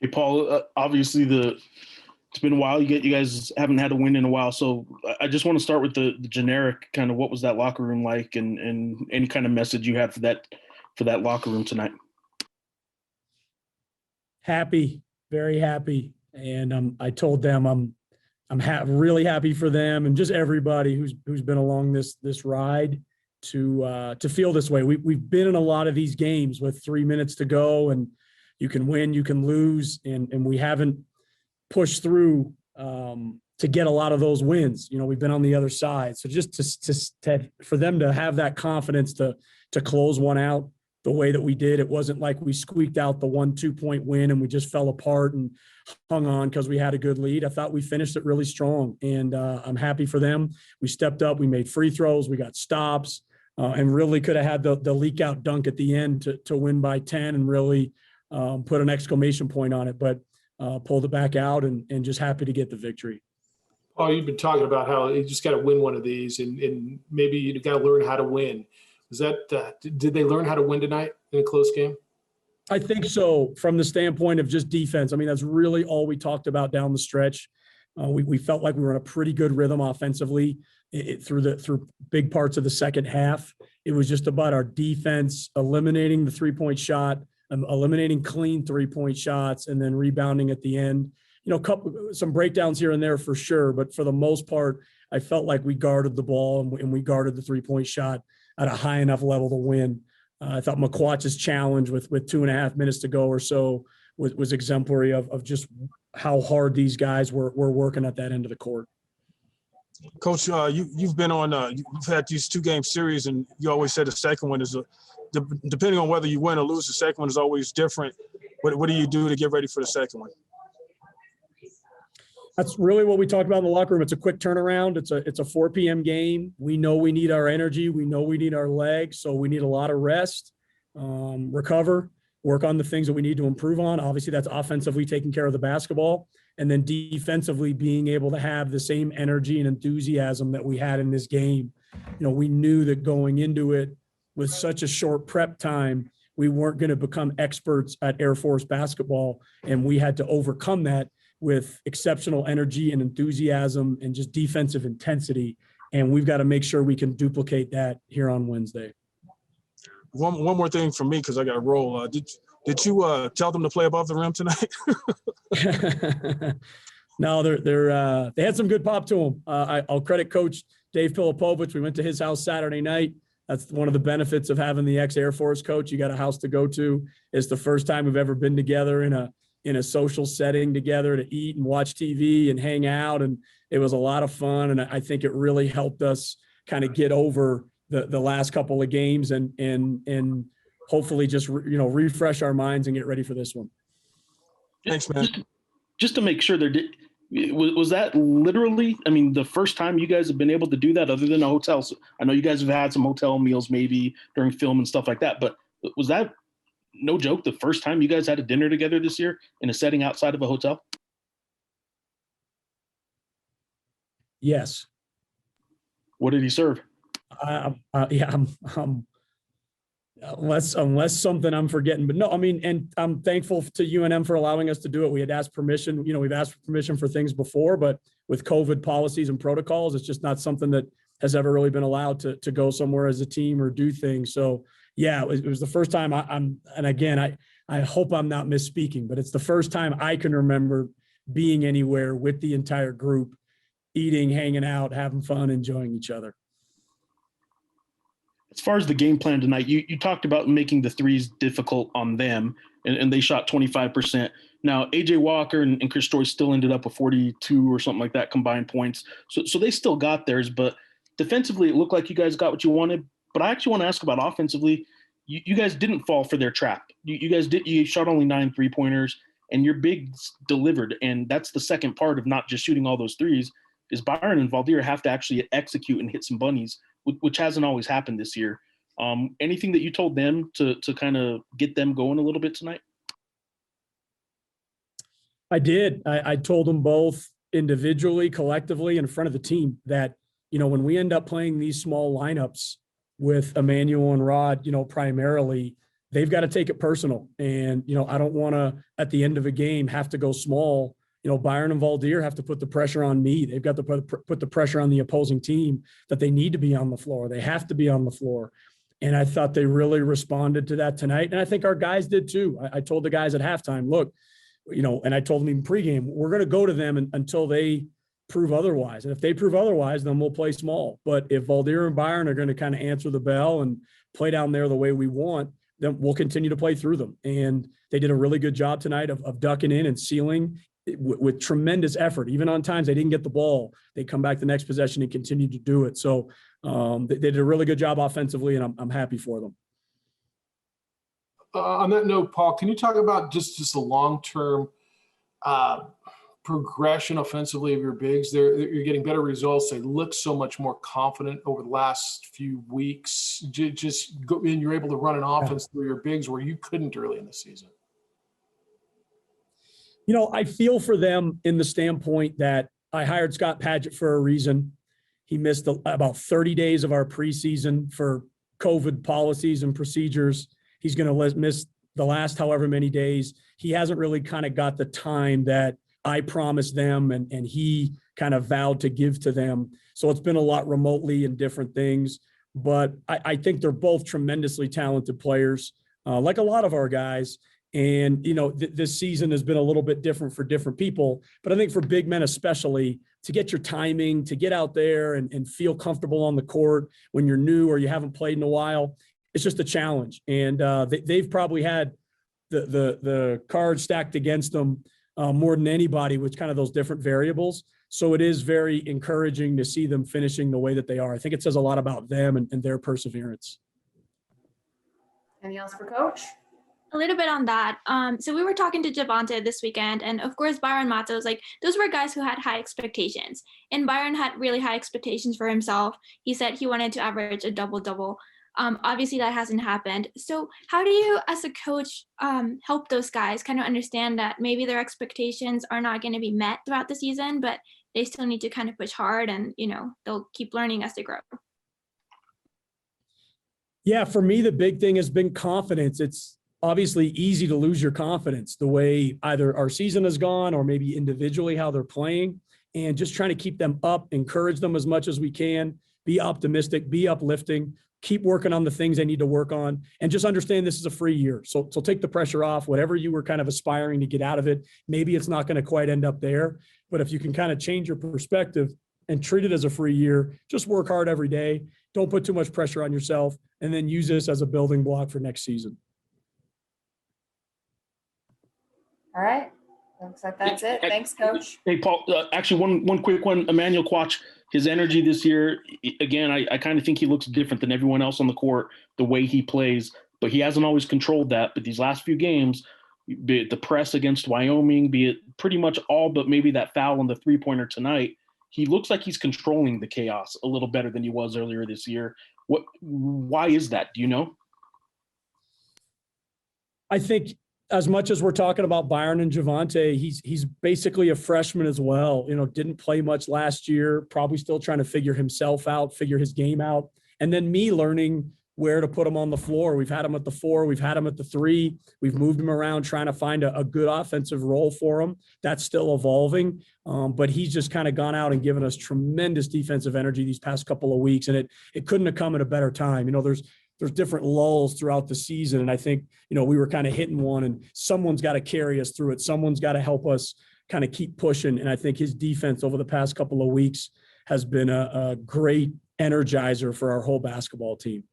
Hey, Paul, obviously it's been a while. You guys haven't had a win in a while. So I just want to start with the generic kind of what was that locker room like and any kind of message you had for that locker room tonight. Happy, very happy. And I told them I'm really happy for them and just everybody who's been along this ride to feel this way. We've been in a lot of these games with 3 minutes to go, and you can win, you can lose, and we haven't pushed through to get a lot of those wins. You know, we've been on the other side. So just for them to have that confidence to close one out the way that we did, it wasn't like we squeaked out the 1-2 point win and we just fell apart and hung on because we had a good lead. I thought we finished it really strong, and I'm happy for them. We stepped up, we made free throws, we got stops, and really could have had the leak out dunk at the end to win by 10 and really put an exclamation point on it, but pulled it back out and just happy to get the victory. Oh, you've been talking about how you just got to win one of these, and maybe you got to learn how to win. Was that did they learn how to win tonight in a close game? I think so, from the standpoint of just defense. I mean, that's really all we talked about down the stretch. We felt like we were in a pretty good rhythm offensively through big parts of the second half. It was just about our defense eliminating the 3-point shot, eliminating clean 3-point shots, and then rebounding at the end. You know, some breakdowns here and there for sure, but for the most part, I felt like we guarded the ball and we guarded the 3-point shot at a high enough level to win. I thought McQuatch's challenge with 2.5 minutes to go or so was exemplary of just how hard these guys were working at that end of the court. Coach, you've been on, you've had these 2-game series, and you always said the second one is depending on whether you win or lose, the second one is always different. What do you do to get ready for the second one? That's really what we talked about in the locker room. It's a quick turnaround. It's a 4 p.m. game. We know we need our energy. We know we need our legs. So we need a lot of rest, recover, work on the things that we need to improve on. Obviously, that's offensively taking care of the basketball, and then defensively being able to have the same energy and enthusiasm that we had in this game. You know, we knew that going into it with such a short prep time, we weren't going to become experts at Air Force basketball, and we had to overcome that with exceptional energy and enthusiasm and just defensive intensity. And we've got to make sure we can duplicate that here on Wednesday. One more thing from me, because I got to roll. Did you tell them to play above the rim tonight? No, they had some good pop to them. I'll credit Coach Dave Pilipovich. We went to his house Saturday night. That's one of the benefits of having the ex-Air Force coach. You got a house to go to. It's the first time we've ever been together in a social setting together to eat and watch TV and hang out. And it was a lot of fun. And I think it really helped us kind of get over the last couple of games and hopefully just, refresh our minds and get ready for this one. Thanks, man. Just to make sure was that literally, I mean, the first time you guys have been able to do that other than a hotel? So I know you guys have had some hotel meals maybe during film and stuff like that, but was that, no joke, the first time you guys had a dinner together this year in a setting outside of a hotel? Yes. What did he serve? Unless something I'm forgetting, but no, I mean, and I'm thankful to UNM for allowing us to do it. We had asked permission, we've asked for permission for things before, but with COVID policies and protocols, it's just not something that has ever really been allowed to go somewhere as a team or do things. So yeah, it was the first time and again, I hope I'm not misspeaking, but it's the first time I can remember being anywhere with the entire group, eating, hanging out, having fun, enjoying each other. As far as the game plan tonight, you talked about making the threes difficult on them, and they shot 25%. Now, A.J. Walker and Chris Joyce still ended up with 42 or something like that combined points. So they still got theirs, but defensively, it looked like you guys got what you wanted. But I actually want to ask about offensively. You guys didn't fall for their trap. You shot only 9 3-pointers, and your bigs delivered. And that's the second part of not just shooting all those threes, is Byron and Valdir have to actually execute and hit some bunnies, which hasn't always happened this year. Anything that you told them to kind of get them going a little bit tonight? I did. I told them both individually, collectively, in front of the team that, when we end up playing these small lineups with Emmanuel and Rod, primarily, they've got to take it personal. And, I don't want to, at the end of a game, have to go small. Byron and Valdir have to put the pressure on me. They've got to put the pressure on the opposing team that they need to be on the floor. They have to be on the floor. And I thought they really responded to that tonight. And I think our guys did too. I told the guys at halftime, look, and I told them in pregame, we're going to go to them until they prove otherwise. And if they prove otherwise, then we'll play small. But if Valdir and Byron are going to kind of answer the bell and play down there the way we want, then we'll continue to play through them. And they did a really good job tonight of ducking in and sealing with tremendous effort. Even on times they didn't get the ball, they come back the next possession and continue to do it. So they did a really good job offensively, and I'm happy for them. On that note, Paul, can you talk about just the long-term progression offensively of your bigs? You're getting better results. They look so much more confident over the last few weeks. And you're able to run an offense through your bigs where you couldn't early in the season. I feel for them in the standpoint that I hired Scott Padgett for a reason. He missed about 30 days of our preseason for COVID policies and procedures. He's going to miss the last however many days. He hasn't really kind of got the time that I promised them and he kind of vowed to give to them. So it's been a lot remotely and different things. But I think they're both tremendously talented players, like a lot of our guys. And, this season has been a little bit different for different people. But I think for big men especially, to get your timing, to get out there and feel comfortable on the court when you're new or you haven't played in a while, it's just a challenge. And they've probably had the cards stacked against them more than anybody with kind of those different variables. So it is very encouraging to see them finishing the way that they are. I think it says a lot about them and their perseverance. Anything else for Coach? A little bit on that. So we were talking to Javonte this weekend, and of course, Byron Matos, those were guys who had high expectations. And Byron had really high expectations for himself. He said he wanted to average a double-double. Obviously, that hasn't happened. So how do you, as a coach, help those guys kind of understand that maybe their expectations are not going to be met throughout the season, but they still need to kind of push hard and, they'll keep learning as they grow? Yeah, for me, the big thing has been confidence. It's obviously easy to lose your confidence the way either our season has gone or maybe individually how they're playing, and just trying to keep them up, encourage them as much as we can, be optimistic, be uplifting, keep working on the things they need to work on, and just understand this is a free year. So take the pressure off, whatever you were kind of aspiring to get out of it. Maybe it's not going to quite end up there, but if you can kind of change your perspective and treat it as a free year, just work hard every day. Don't put too much pressure on yourself, and then use this as a building block for next season. All right. Looks like that's it. Thanks, Coach. Hey, Paul, actually one quick one. Emmanuel Quach, his energy this year, again, I kind of think he looks different than everyone else on the court, the way he plays, but he hasn't always controlled that. But these last few games, be it the press against Wyoming, be it pretty much all but maybe that foul on the three-pointer tonight, he looks like he's controlling the chaos a little better than he was earlier this year. Why is that? Do you know? I think as much as we're talking about Byron and Javonte, he's basically a freshman as well. Didn't play much last year, probably still trying to figure himself out, figure his game out. And then me learning where to put him on the floor. We've had him at the 4, we've had him at the 3, we've moved him around trying to find a good offensive role for him. That's still evolving. But he's just kind of gone out and given us tremendous defensive energy these past couple of weeks. And it couldn't have come at a better time. There's different lulls throughout the season. And I think, we were kind of hitting one, and someone's got to carry us through it. Someone's got to help us kind of keep pushing. And I think his defense over the past couple of weeks has been a great energizer for our whole basketball team.